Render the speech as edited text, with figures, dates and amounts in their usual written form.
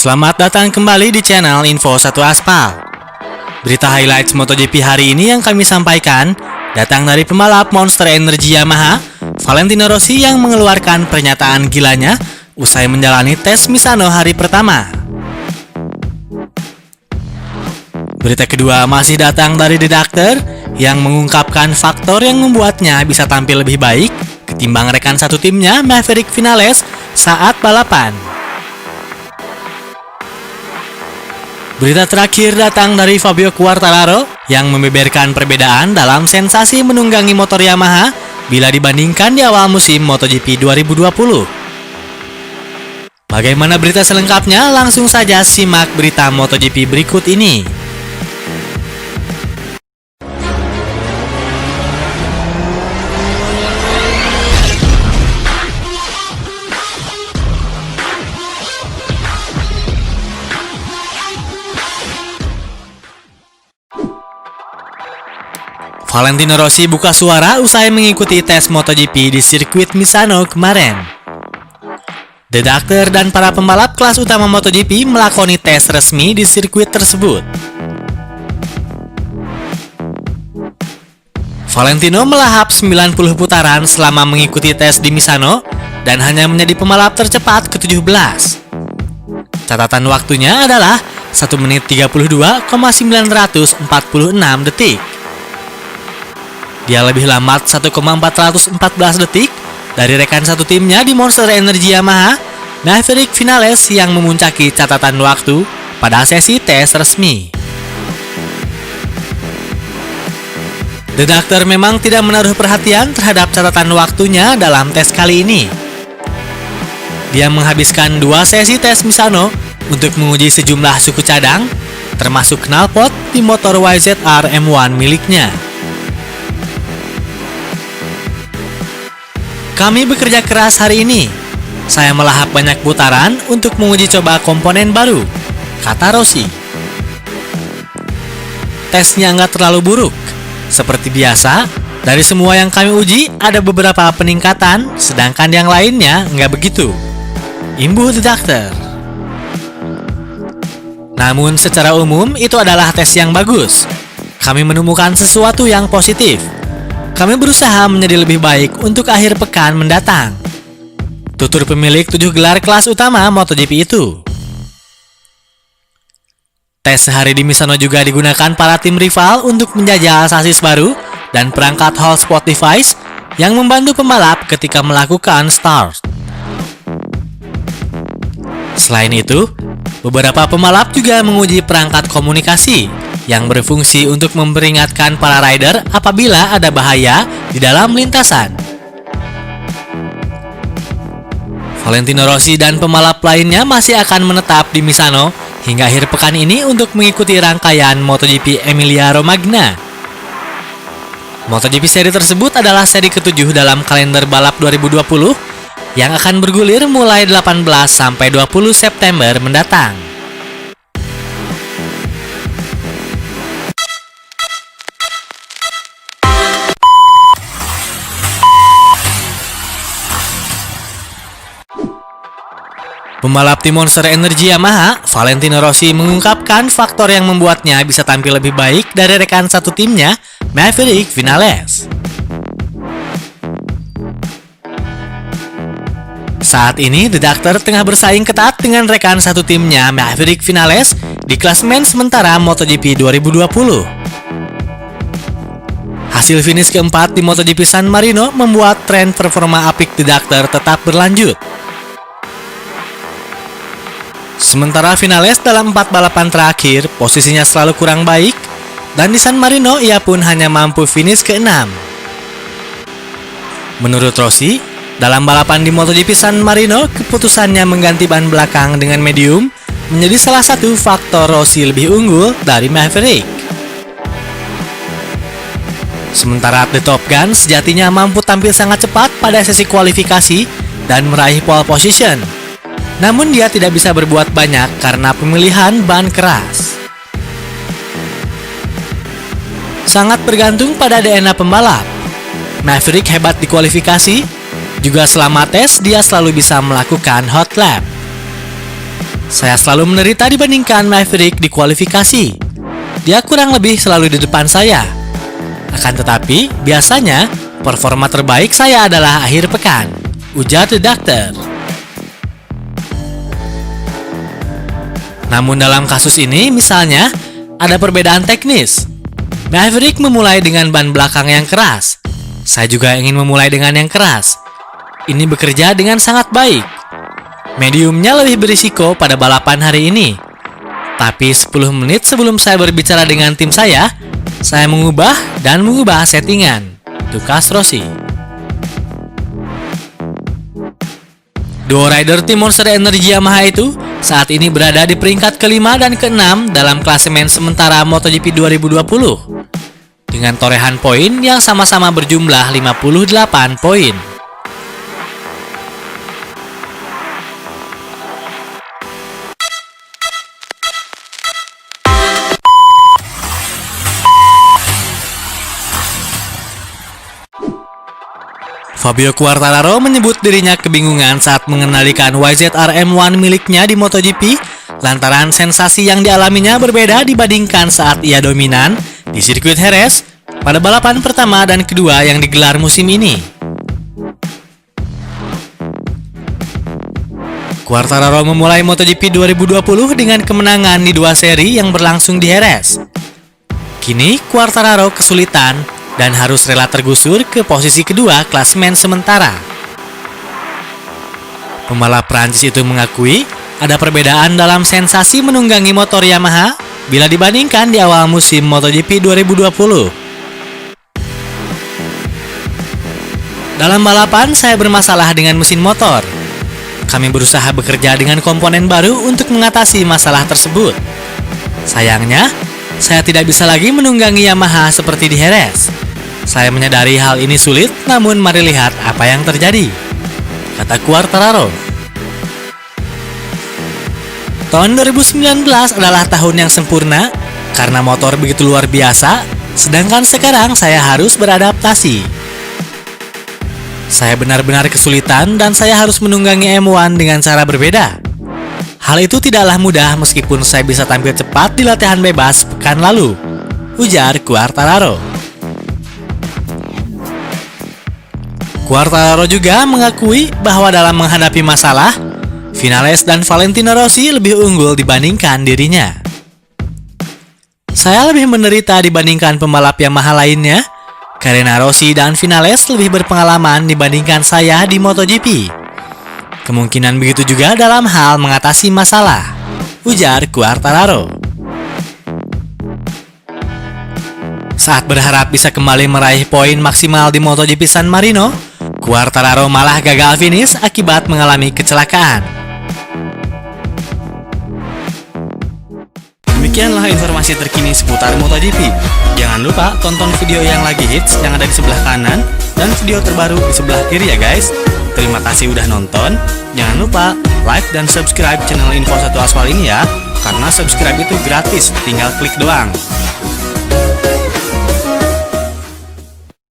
Selamat datang kembali di channel Info 1 Aspal. Berita highlights MotoGP hari ini yang kami sampaikan datang dari pembalap Monster Energy Yamaha, Valentino Rossi, yang mengeluarkan pernyataan gilanya usai menjalani tes Misano hari pertama. Berita kedua masih datang dari The Doctor yang mengungkapkan faktor yang membuatnya bisa tampil lebih baik ketimbang rekan satu timnya Maverick Vinales saat balapan. Berita terakhir datang dari Fabio Quartararo yang membeberkan perbedaan dalam sensasi menunggangi motor Yamaha bila dibandingkan di awal musim MotoGP 2020. Bagaimana berita selengkapnya? Langsung saja simak berita MotoGP berikut ini. Valentino Rossi buka suara usai mengikuti tes MotoGP di sirkuit Misano kemarin. The Doctor dan para pembalap kelas utama MotoGP melakoni tes resmi di sirkuit tersebut. Valentino melahap 90 putaran selama mengikuti tes di Misano dan hanya menjadi pembalap tercepat ke-17. Catatan waktunya adalah 1 menit 32,946 detik. Dia lebih lambat 1,414 detik dari rekan satu timnya di Monster Energy Yamaha, Maverick Vinales, yang memuncaki catatan waktu pada sesi tes resmi. The Doctor memang tidak menaruh perhatian terhadap catatan waktunya dalam tes kali ini. Dia menghabiskan 2 sesi tes Misano untuk menguji sejumlah suku cadang, termasuk knalpot di motor YZR M1 miliknya. Kami bekerja keras hari ini. Saya melahap banyak putaran untuk menguji coba komponen baru, kata Rossi. Tesnya nggak terlalu buruk. Seperti biasa, dari semua yang kami uji, ada beberapa peningkatan, sedangkan yang lainnya nggak begitu, imbuh The Doctor. Namun secara umum, itu adalah tes yang bagus. Kami menemukan sesuatu yang positif. Kami berusaha menjadi lebih baik untuk akhir pekan mendatang, tutur pemilik 7 gelar kelas utama MotoGP itu. Tes sehari di Misano juga digunakan para tim rival untuk menjajal sasis baru dan perangkat Hall Spot device yang membantu pembalap ketika melakukan start. Selain itu, beberapa pembalap juga menguji perangkat komunikasi yang berfungsi untuk memperingatkan para rider apabila ada bahaya di dalam lintasan. Valentino Rossi dan pembalap lainnya masih akan menetap di Misano hingga akhir pekan ini untuk mengikuti rangkaian MotoGP Emilia-Romagna. MotoGP seri tersebut adalah seri ke-7 dalam kalender balap 2020 yang akan bergulir mulai 18 sampai 20 September mendatang. Pembalap tim Monster Energy Yamaha, Valentino Rossi, mengungkapkan faktor yang membuatnya bisa tampil lebih baik dari rekan satu timnya, Maverick Vinales. Saat ini, The Doctor tengah bersaing ketat dengan rekan satu timnya, Maverick Vinales, di klasemen sementara MotoGP 2020. Hasil finish keempat di MotoGP San Marino membuat tren performa apik The Doctor tetap berlanjut. Sementara Vinales dalam 4 balapan terakhir, posisinya selalu kurang baik, dan di San Marino ia pun hanya mampu finish ke-6. Menurut Rossi, dalam balapan di MotoGP San Marino, keputusannya mengganti ban belakang dengan medium menjadi salah satu faktor Rossi lebih unggul dari Maverick. Sementara The Top Gun sejatinya mampu tampil sangat cepat pada sesi kualifikasi dan meraih pole position. Namun dia tidak bisa berbuat banyak karena pemilihan ban keras. Sangat bergantung pada DNA pembalap. Maverick hebat di kualifikasi, juga selama tes dia selalu bisa melakukan hot lap. Saya selalu menderita dibandingkan Maverick di kualifikasi. Dia kurang lebih selalu di depan saya. Akan tetapi, biasanya performa terbaik saya adalah akhir pekan, ujar The Doctor. Namun dalam kasus ini, misalnya, ada perbedaan teknis. Maverick memulai dengan ban belakang yang keras. Saya juga ingin memulai dengan yang keras. Ini bekerja dengan sangat baik. Mediumnya lebih berisiko pada balapan hari ini. Tapi 10 menit sebelum saya berbicara dengan tim saya mengubah settingan. Tukas Rossi. Dua rider tim Monster Energy Yamaha itu saat ini berada di peringkat kelima dan keenam dalam klasemen sementara MotoGP 2020 dengan torehan poin yang sama-sama berjumlah 58 poin. Fabio Quartararo menyebut dirinya kebingungan saat mengendalikan YZR M1 miliknya di MotoGP lantaran sensasi yang dialaminya berbeda dibandingkan saat ia dominan di sirkuit Jerez pada balapan pertama dan kedua yang digelar musim ini. Quartararo memulai MotoGP 2020 dengan kemenangan di 2 seri yang berlangsung di Jerez. Kini Quartararo kesulitan dan harus rela tergusur ke posisi kedua klasemen sementara. Pembalap Prancis itu mengakui ada perbedaan dalam sensasi menunggangi motor Yamaha bila dibandingkan di awal musim MotoGP 2020. Dalam balapan, saya bermasalah dengan mesin motor. Kami berusaha bekerja dengan komponen baru untuk mengatasi masalah tersebut. Sayangnya, saya tidak bisa lagi menunggangi Yamaha seperti di Jerez. Saya menyadari hal ini sulit, namun mari lihat apa yang terjadi, kata Quartararo. Tahun 2019 adalah tahun yang sempurna karena motor begitu luar biasa, sedangkan sekarang saya harus beradaptasi. Saya benar-benar kesulitan dan saya harus menunggangi M1 dengan cara berbeda. Hal itu tidaklah mudah meskipun saya bisa tampil cepat di latihan bebas pekan lalu, ujar Quartararo. Quartararo juga mengakui bahwa dalam menghadapi masalah, Vinales dan Valentino Rossi lebih unggul dibandingkan dirinya. Saya lebih menderita dibandingkan pembalap Yamaha lainnya, karena Rossi dan Vinales lebih berpengalaman dibandingkan saya di MotoGP. Kemungkinan begitu juga dalam hal mengatasi masalah, ujar Quartararo. Saat berharap bisa kembali meraih poin maksimal di MotoGP San Marino, Quartararo malah gagal finish akibat mengalami kecelakaan. Demikianlah informasi terkini seputar MotoGP. Jangan lupa tonton video yang lagi hits yang ada di sebelah kanan dan video terbaru di sebelah kiri ya guys. Terima kasih udah nonton. Jangan lupa like dan subscribe channel Info 1 Aspal ini ya, karena subscribe itu gratis, tinggal klik doang.